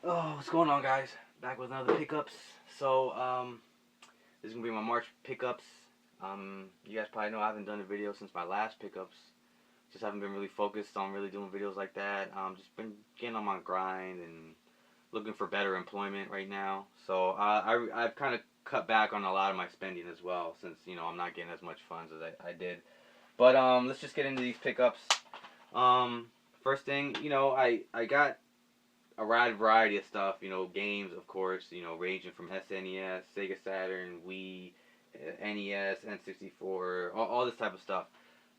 Oh, what's going on, guys? Back with another pickups. So, this is gonna be my March pickups. You guys probably know I haven't done a video since my last pickups. Just haven't been really focused on really doing videos like that. Just been getting on my grind and looking for better employment right now. So, I've kind of cut back on a lot of my spending as well, since I'm not getting as much funds as I did. But let's just get into these pickups. Um, First thing, I got a wide variety of stuff, games, of course, ranging from SNES, Sega Saturn, Wii, NES, N64, all this type of stuff.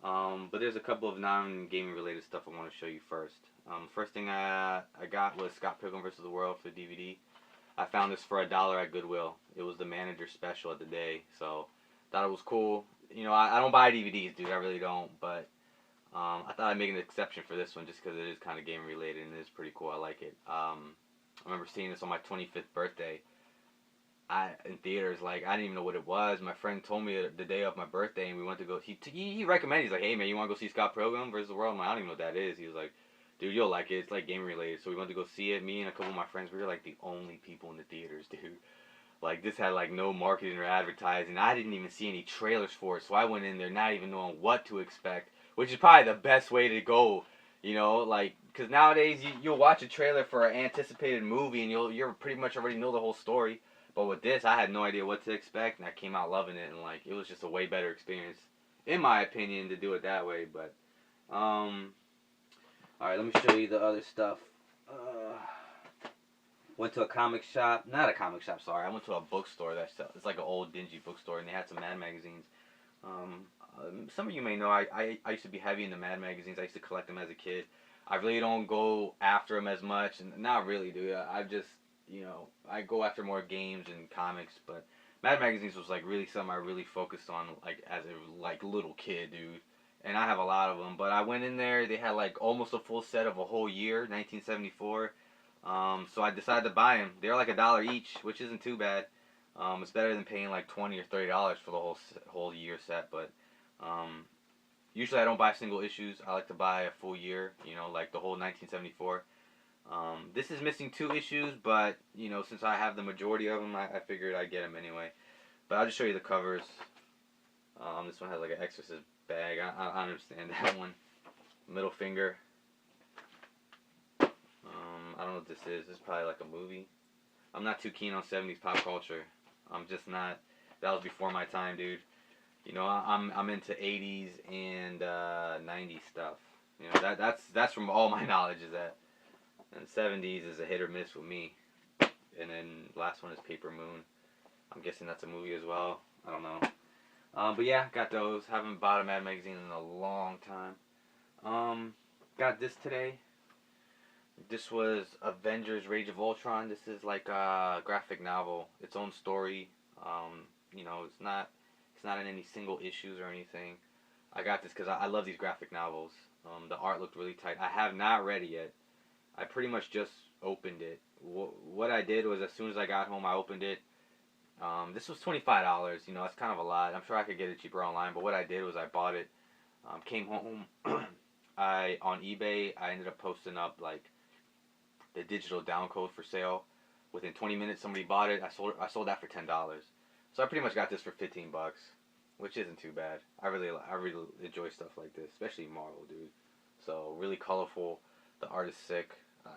But there's a couple of non-gaming related stuff I want to show you first. First thing I got was Scott Pilgrim vs. the World for DVD. I found this for $1 at Goodwill. It was the manager special of the day, so thought it was cool. I don't buy DVDs, dude. I really don't, but I thought I'd make an exception for this one just because it is kind of game related and it is pretty cool. I like it. I remember seeing this on my 25th birthday. In theaters, like I didn't even know what it was. My friend told me the day of my birthday, and we went to go. He recommended. He's like, "Hey man, you want to go see Scott Pilgrim vs. the World?" I'm like, "I don't even know what that is." He was like, "Dude, you'll like it. It's like game related." So we went to go see it. Me and a couple of my friends, we were like the only people in the theaters, dude. Like this had like no marketing or advertising. I didn't even see any trailers for it, so I went in there not even knowing what to expect, which is probably the best way to go. Like because nowadays you'll watch a trailer for an anticipated movie and you're pretty much already know the whole story. But with this, I had no idea what to expect, and I came out loving it, and like it was just a way better experience, in my opinion, to do it that way. But all right, let me show you the other stuff. Went to a comic shop. Not a comic shop, sorry. I went to a bookstore. It's like an old dingy bookstore, and they had some Mad magazines. Some of you may know I used to be heavy into Mad magazines. I used to collect them as a kid. I really don't go after them as much, and not really, dude. I just, I go after more games and comics, but Mad magazines was like really something I really focused on, like as a like little kid, dude. And I have a lot of them, but I went in there. They had like almost a full set of a whole year, 1974. So I decided to buy them. They're like $1 each, which isn't too bad. It's better than paying like $20 or $30 for the whole year set. But usually I don't buy single issues. I like to buy a full year. Like the whole 1974. This is missing 2 issues, but since I have the majority of them, I figured I'd get them anyway. But I'll just show you the covers. This one has like an Exorcist bag. I understand that one. Middle finger. I don't know what this is. This is probably like a movie. I'm not too keen on 70s pop culture. I'm just not. That was before my time, dude. I'm into 80s and 90s stuff. That's from all my knowledge is that. And 70s is a hit or miss with me. And then last one is Paper Moon. I'm guessing that's a movie as well. I don't know. But yeah, got those. Haven't bought a Mad magazine in a long time. Got this today. This was Avengers: Rage of Ultron. This is like a graphic novel, its own story. It's not in any single issues or anything. I got this because I love these graphic novels. The art looked really tight. I have not read it yet. I pretty much just opened it. What I did was as soon as I got home, I opened it. This was $25. That's kind of a lot. I'm sure I could get it cheaper online, but what I did was I bought it. Came home. On eBay, I ended up posting up like the digital down code for sale. Within 20 minutes, somebody bought it. I sold that for $10. So I pretty much got this for $15, which isn't too bad. I really enjoy stuff like this, especially Marvel, dude. So really colorful. The art is sick.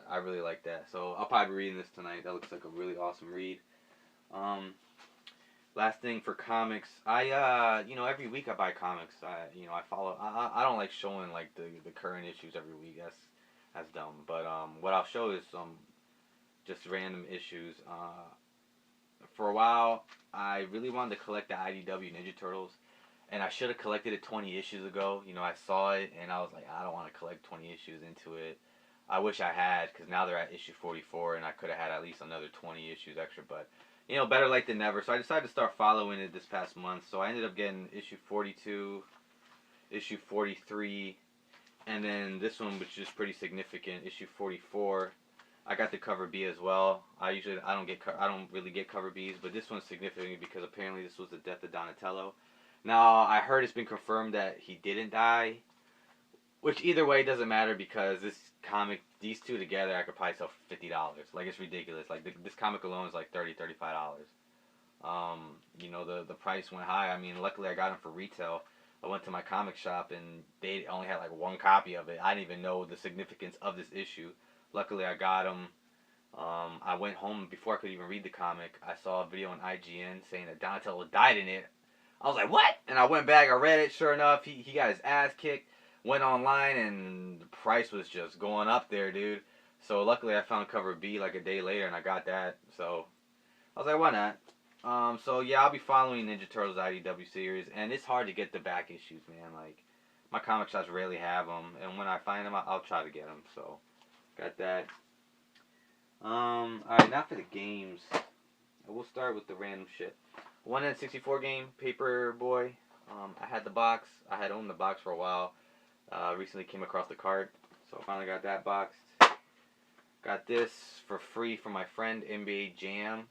I really like that. So I'll probably be reading this tonight. That looks like a really awesome read. Last thing for comics, every week I buy comics. I follow. I don't like showing like the current issues every week. That's dumb. But what I'll show is some just random issues. For a while, I really wanted to collect the IDW Ninja Turtles, and I should have collected it 20 issues ago. I saw it, and I was like, I don't want to collect 20 issues into it. I wish I had, because now they're at issue 44, and I could have had at least another 20 issues extra, but, better late than never. So I decided to start following it this past month. So I ended up getting issue 42, issue 43, and then this one, which is pretty significant, issue 44. I got the cover B as well. I don't really get cover Bs, but this one's significant because apparently this was the death of Donatello. Now I heard it's been confirmed that he didn't die, which either way doesn't matter because comic, these two together, I could probably sell for $50. Like, it's ridiculous. Like, this comic alone is like $35. You know, the price went high. I mean, luckily I got them for retail. I went to my comic shop and they only had like one copy of it. I didn't even know the significance of this issue. Luckily I got them. I went home before I could even read the comic. I saw a video on IGN saying that Donatello died in it. I was like, what? And I went back, I read it. Sure enough, he got his ass kicked. Went online and the price was just going up there, dude. So luckily I found cover B like a day later and I got that. So I was like, why not? So yeah, I'll be following Ninja Turtles IDW series, and it's hard to get the back issues, man. Like, my comic shops rarely have them, and when I find them, I'll try to get them. So got that. Alright, now for the games. We'll start with the random shit. 1N64 game, Paperboy. I had the box. I had owned the box for a while. Recently came across the cart, so I finally got that boxed. Got this for free from my friend NBA Jam.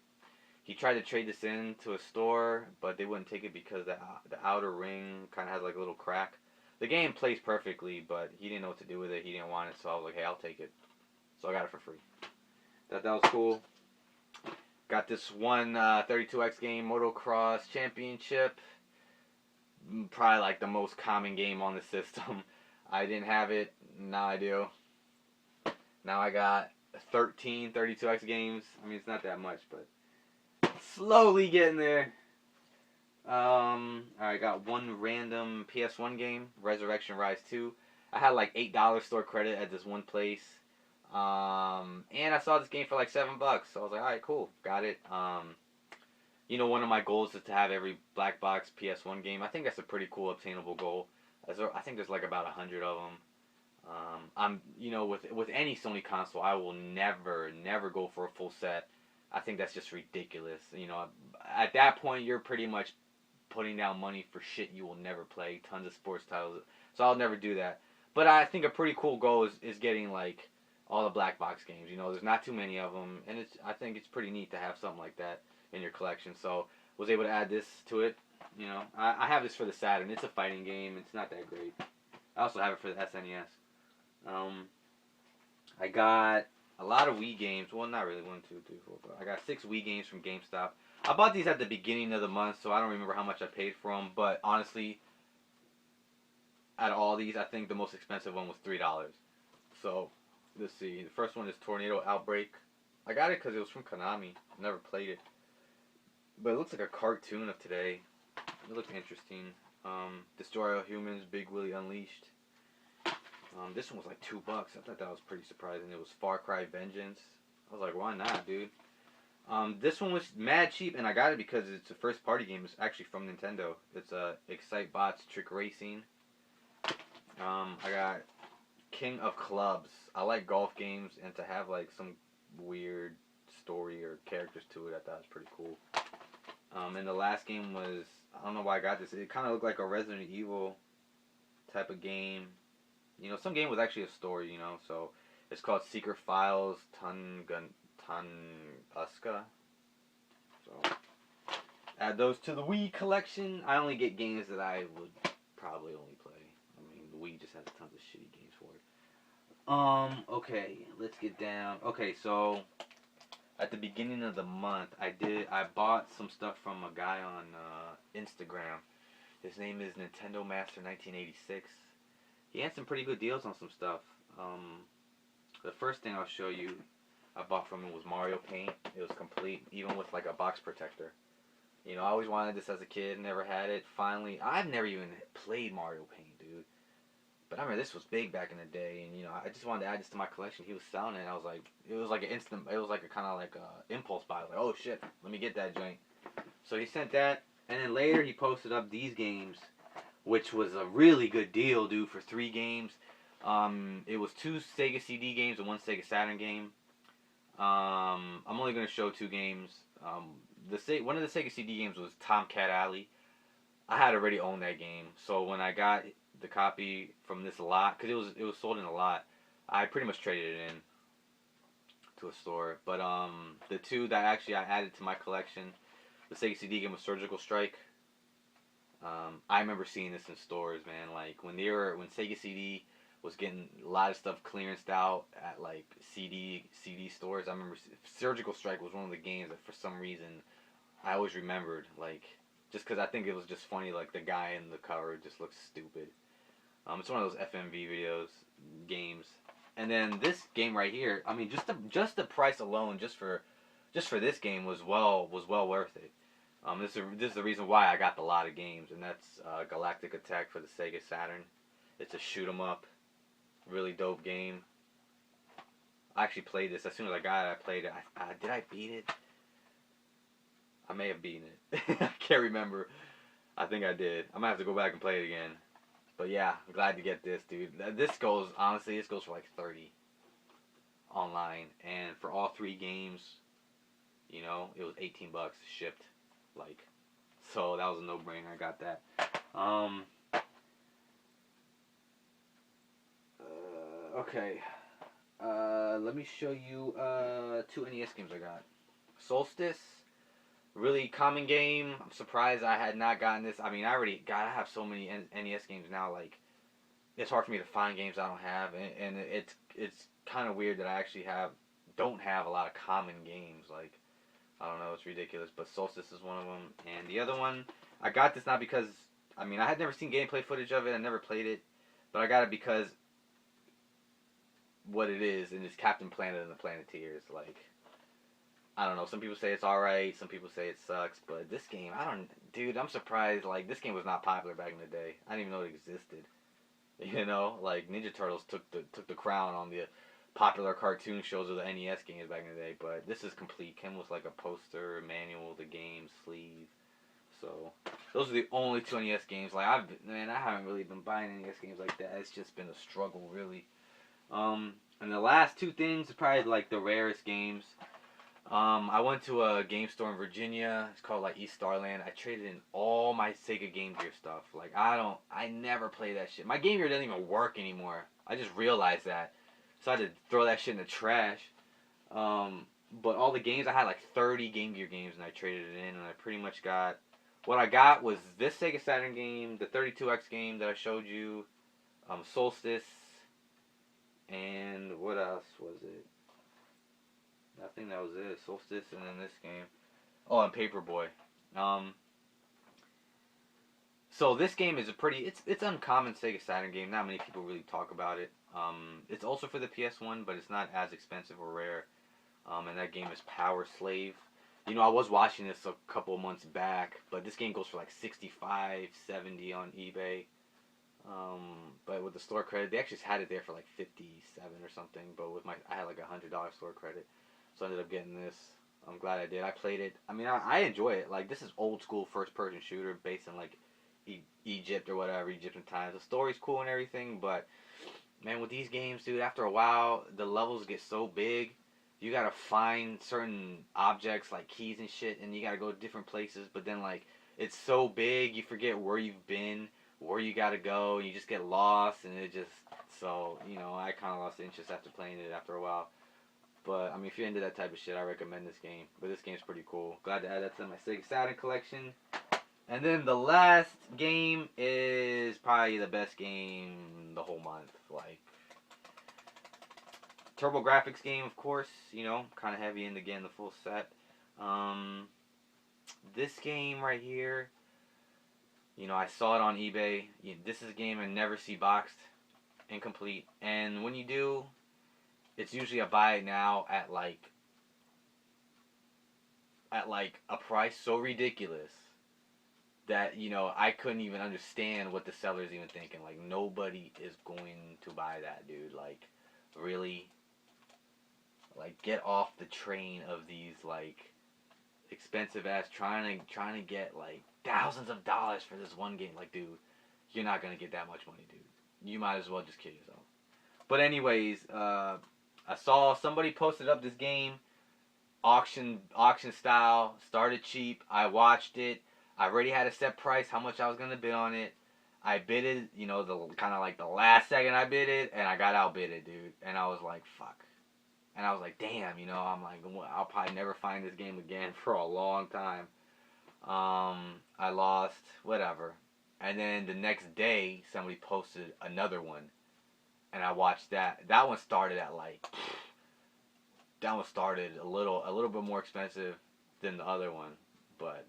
He tried to trade this in to a store, but they wouldn't take it because the outer ring kind of has like a little crack. The game plays perfectly, but he didn't know what to do with it. He didn't want it, so I was like, hey, I'll take it. So I got it for free. Thought that was cool. Got this one 32X game, Motocross Championship. Probably like the most common game on the system. I didn't have it. Now I do. Now I got 13 32X games. I mean, it's not that much, but slowly getting there. I got one random PS1 game, Resurrection Rise 2. I had like $8 store credit at this one place. And I saw this game for like $7. So I was like, alright, cool. Got it. You know, one of my goals is to have every black box PS1 game. I think that's a pretty cool, obtainable goal. I think there's like about 100 of them. You know, with any Sony console, I will never go for a full set. I think that's just ridiculous. You know, at that point, you're pretty much putting down money for shit you will never play. Tons of sports titles. So I'll never do that. But I think a pretty cool goal is getting like all the black box games. You know, there's not too many of them, and I think it's pretty neat to have something like that in your collection. So was able to add this to it. You know, I have this for the Saturn. It's a fighting game. It's not that great. I also have it for the SNES. I got a lot of Wii games. Well, not really. 1, 2, 3, 4, 5. I got 6 Wii games from GameStop. I bought these at the beginning of the month, so I don't remember how much I paid for them. But honestly, out of all these, I think the most expensive one was $3. So let's see. The first one is Tornado Outbreak. I got it because it was from Konami. Never played it. But it looks like a cartoon of today. It looks interesting. Destroy All Humans, Big Willie Unleashed. This one was like $2. I thought that was pretty surprising. It was Far Cry Vengeance. I was like, why not, dude? This one was mad cheap, and I got it because it's a first party game. It's actually from Nintendo. It's Excite Bots Trick Racing. I got King of Clubs. I like golf games, and to have like some weird story or characters to it, I thought was pretty cool. And the last game was, I don't know why I got this. It kind of looked like a Resident Evil type of game. You know, some game was actually a story, you know, so it's called Secret Files Tunguska. So, add those to the Wii collection. I only get games that I would probably only play. I mean, the Wii just has tons of shitty games for it. Okay, let's get down. Okay, so at the beginning of the month, I bought some stuff from a guy on Instagram. His name is Nintendo Master 1986. He had some pretty good deals on some stuff. The first thing I'll show you I bought from him was Mario Paint. It was complete, even with like a box protector. You know, I always wanted this as a kid, never had it. Finally, I've never even played Mario Paint, dude. But I remember this was big back in the day, and you know, I just wanted to add this to my collection. He was selling it, and I was like, it was like an instant, it was like a kind of like a impulse buy. Like, oh shit, let me get that joint. So he sent that, and then later he posted up these games, which was a really good deal, dude, for 3 games. It was 2 Sega CD games and 1 Sega Saturn game. I'm only going to show 2 games. One of the Sega CD games was Tomcat Alley. I had already owned that game, so when I got the copy from this lot, because it was sold in a lot, I pretty much traded it in to a store. But the 2 that actually I added to my collection, the Sega CD game was Surgical Strike. I remember seeing this in stores, man. Like when Sega CD was getting a lot of stuff clearanced out at like CD stores. I remember Surgical Strike was one of the games that for some reason I always remembered, like, just because I think it was just funny, like the guy in the cover just looks stupid. It's one of those FMV games. And then this game right here, I mean, just the price alone, just for this game was well worth it. This is the reason why I got a lot of games, and that's Galactic Attack for the Sega Saturn. It's a shoot 'em up, really dope game. I actually played this as soon as I got it. I played it. Did I beat it? I may have beaten it. I can't remember. I think I did. I might have to go back and play it again. But yeah, I'm glad to get this, dude. This goes for like 30 online, and for all 3 games, you know, it was 18 bucks shipped, like, so that was a no-brainer. I got that. Okay. Let me show you 2 NES games I got. Solstice, really common game. I'm surprised I had not gotten this. I mean, I have so many NES games now, like, it's hard for me to find games I don't have, and it's kind of weird that I actually don't have a lot of common games. Like, I don't know, it's ridiculous, but Solstice is one of them. And the other one, I got this not because, I mean, I had never seen gameplay footage of it, I never played it, but I got it because what it is, and it's Captain Planet and the Planeteers. Like, I don't know, some people say it's alright, some people say it sucks, but this game, dude, I'm surprised, like, this game was not popular back in the day. I didn't even know it existed. You know, like, Ninja Turtles took the crown on the popular cartoon shows of the NES games back in the day, but this is complete. Came with like a poster, manual, the game, sleeve. So those are the only 2 NES games. Like, I haven't really been buying NES games like that. It's just been a struggle, really. And the last 2 things are probably like the rarest games. I went to a game store in Virginia. It's called like East Starland. I traded in all my Sega Game Gear stuff. Like, I never play that shit. My Game Gear doesn't even work anymore. I just realized that. So I had to throw that shit in the trash. But all the games, I had like 30 Game Gear games, and I traded it in, and I pretty much got, what I got was this Sega Saturn game, the 32X game that I showed you, Solstice, and what else was it? I think that was it. Solstice, and then this game. Oh, and Paperboy. So this game is it's uncommon Sega Saturn game. Not many people really talk about it. It's also for the PS1, but it's not as expensive or rare. And that game is Power Slave. You know, I was watching this a couple of months back, but this game goes for like $65, $70 on eBay. But with the store credit, they actually had it there for like $57 or something. But I had like $100 store credit. So I ended up getting this. I'm glad I did. I played it. I mean, I enjoy it. Like, this is old school first person shooter based in like Egypt or whatever, Egyptian times. The story's cool and everything, but man, with these games, dude, after a while, the levels get so big. You gotta find certain objects like keys and shit, and you gotta go to different places. But then, like, it's so big, you forget where you've been, where you gotta go, and you just get lost. And so, you know, I kind of lost interest after playing it after a while. But, I mean, if you're into that type of shit, I recommend this game. But this game's pretty cool. Glad to add that to my Sega Saturn collection. And then the last game is probably the best game the whole month. Like, Turbografx game, of course. You know, kind of heavy into getting the full set. This game right here, you know, I saw it on eBay. This is a game I never see boxed, incomplete. And when you do, it's usually a buy it now at like a price so ridiculous that, you know, I couldn't even understand what the seller's even thinking. Like, nobody is going to buy that, dude. Like, really? Like, get off the train of these, like, expensive ass trying to get like thousands of dollars for this one game. Like, dude, you're not gonna get that much money, dude. You might as well just kill yourself. But anyways, I saw somebody posted up this game, auction style, started cheap. I watched it. I already had a set price, how much I was gonna bid on it. I bid it, you know, the kind of like the last second I bid it, and I got outbidded, dude. And I was like, fuck. And I was like, damn, you know, I'm like, I'll probably never find this game again for a long time. I lost, whatever. And then the next day, somebody posted another one. and I watched that. That one started at like, that one started a little bit more expensive than the other one, but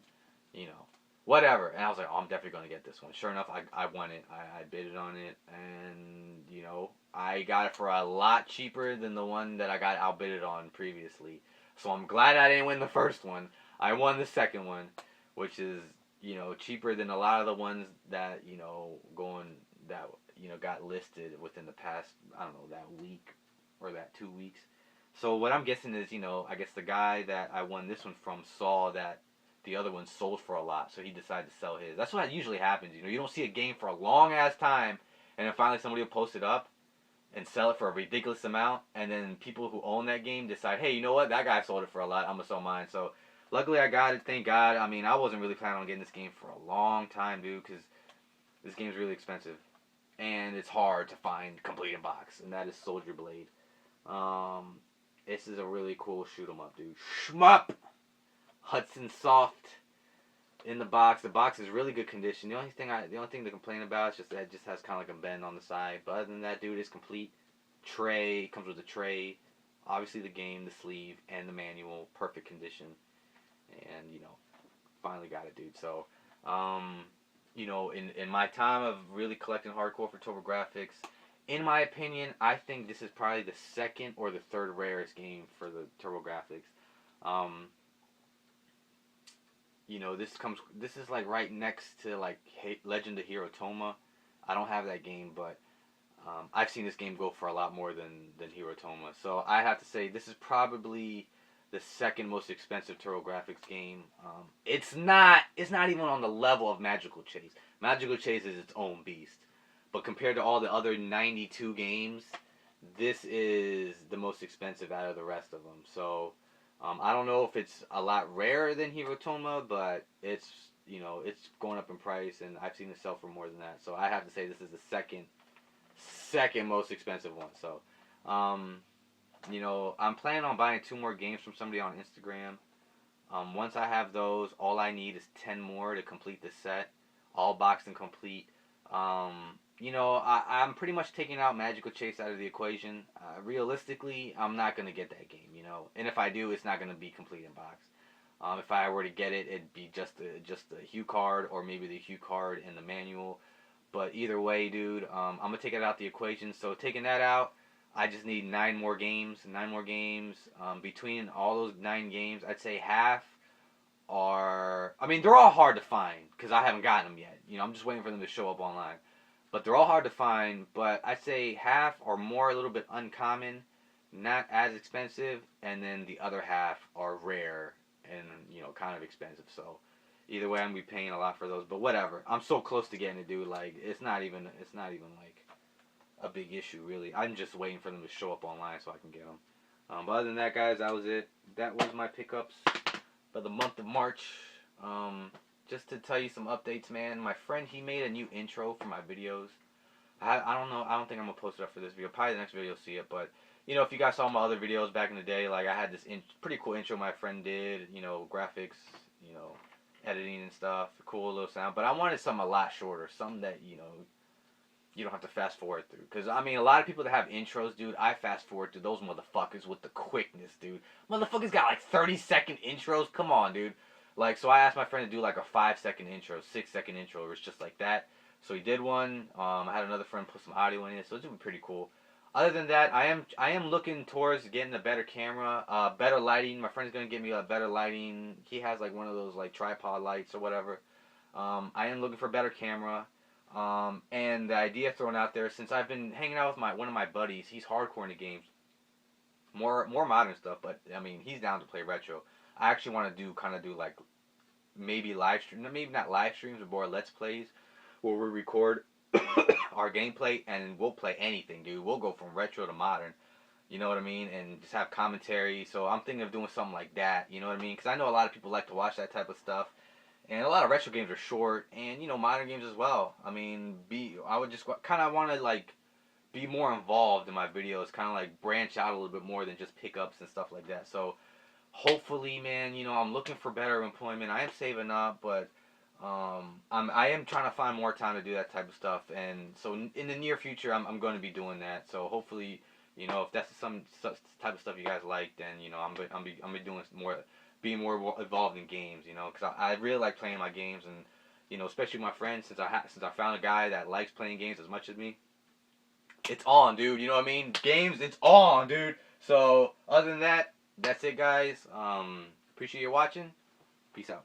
you know, whatever. And I was like, oh, I'm definitely gonna get this one. Sure enough, I won it. I bid it on it, and you know, I got it for a lot cheaper than the one that I got outbidded on previously. So I'm glad I didn't win the first one. I won the second one, which is, you know, cheaper than a lot of the ones that, you know, that, you know, got listed within the past, I don't know, that week or that 2 weeks. So what I'm guessing is, you know, I guess the guy that I won this one from saw that the other one sold for a lot, so he decided to sell his. That's what usually happens. You know, you don't see a game for a long ass time, and then finally somebody will post it up and sell it for a ridiculous amount, and then people who own that game decide, hey, you know what, that guy sold it for a lot, I'm gonna sell mine. So luckily I got it, thank God. I mean, I wasn't really planning on getting this game for a long time, dude, because this game's really expensive, and it's hard to find complete in box, and that is Soldier Blade. This is a really cool shoot 'em up, dude. Shmup! Hudson Soft in the box. The box is really good condition. The only thing to complain about is just that it just has kind of like a bend on the side. But other than that, dude, it's complete. Tray comes with a tray, obviously the game, the sleeve, and the manual, perfect condition. And you know, finally got it, dude. So, you know, in my time of really collecting hardcore for Turbografx, in my opinion, I think this is probably the second or the third rarest game for the Turbografx. You know, this is like right next to like Legend of Hirotoma. I don't have that game, but I've seen this game go for a lot more than Hirotoma. So I have to say this is probably the second most expensive Turbografx game. It's not even on the level of Magical Chase. Magical Chase is its own beast. But compared to all the other 92 games, this is the most expensive out of the rest of them. So I don't know if it's a lot rarer than Hirotoma, but it's, you know, it's going up in price, and I've seen it sell for more than that. So I have to say this is the second most expensive one. So, you know, I'm planning on buying 2 more games from somebody on Instagram. Once I have those, all I need is 10 more to complete the set, all boxed and complete. You know, I'm pretty much taking out Magical Chase out of the equation. Realistically, I'm not going to get that game, you know. And if I do, it's not going to be complete in box. If I were to get it, it'd be just the Hue card, or maybe the Hue card and the manual. But either way, dude, I'm going to take it out the equation. So taking that out, I just need 9 more games. 9 more games. Between all those 9 games, I'd say half are... I mean, they're all hard to find, because I haven't gotten them yet. You know, I'm just waiting for them to show up online. But they're all hard to find, but I'd say half or more a little bit uncommon, not as expensive, and then the other half are rare and, you know, kind of expensive. So either way, I'm going to be paying a lot for those, but whatever. I'm so close to getting it, dude. Like, it's not even like a big issue, really. I'm just waiting for them to show up online so I can get them. But other than that, guys, that was it. That was my pickups for the month of March. Just to tell you some updates, man. My friend, he made a new intro for my videos. I don't know. I don't think I'm going to post it up for this video. Probably the next video you'll see it. But, you know, if you guys saw my other videos back in the day, like I had this pretty cool intro my friend did. You know, graphics, you know, editing and stuff. Cool little sound. But I wanted something a lot shorter. Something that, you know, you don't have to fast forward through. Because, I mean, a lot of people that have intros, dude, I fast forward through those motherfuckers with the quickness, dude. Motherfuckers got like 30-second intros. Come on, dude. Like, so I asked my friend to do like a 5-second intro, 6-second intro, or it's just like that. So he did one. I had another friend put some audio in it, so it's gonna be pretty cool. Other than that, I am looking towards getting a better camera, better lighting. My friend's gonna get me a better lighting. He has like one of those like tripod lights or whatever. I am looking for a better camera. And the idea thrown out there, since I've been hanging out with one of my buddies, he's hardcore in the games, more modern stuff, but I mean he's down to play retro. I actually want to do like maybe live stream, maybe not live streams, but more let's plays, where we record our gameplay and we'll play anything, dude. We'll go from retro to modern, you know what I mean, and just have commentary. So I'm thinking of doing something like that, you know what I mean, because I know a lot of people like to watch that type of stuff, and a lot of retro games are short, and you know modern games as well. I mean, I would just kind of want to like be more involved in my videos, kind of like branch out a little bit more than just pickups and stuff like that. So hopefully, man, you know, I'm looking for better employment. I am saving up, but I am trying to find more time to do that type of stuff, and so in the near future, I'm going to be doing that. So hopefully, if that's some type of stuff you guys like, then I'm be doing more, being more involved in games. Because I really like playing my games, and especially with my friends, since I found a guy that likes playing games as much as me, it's on, dude. You know what I mean? Games, it's on, dude. So other than that, that's it, guys. Appreciate you watching. Peace out.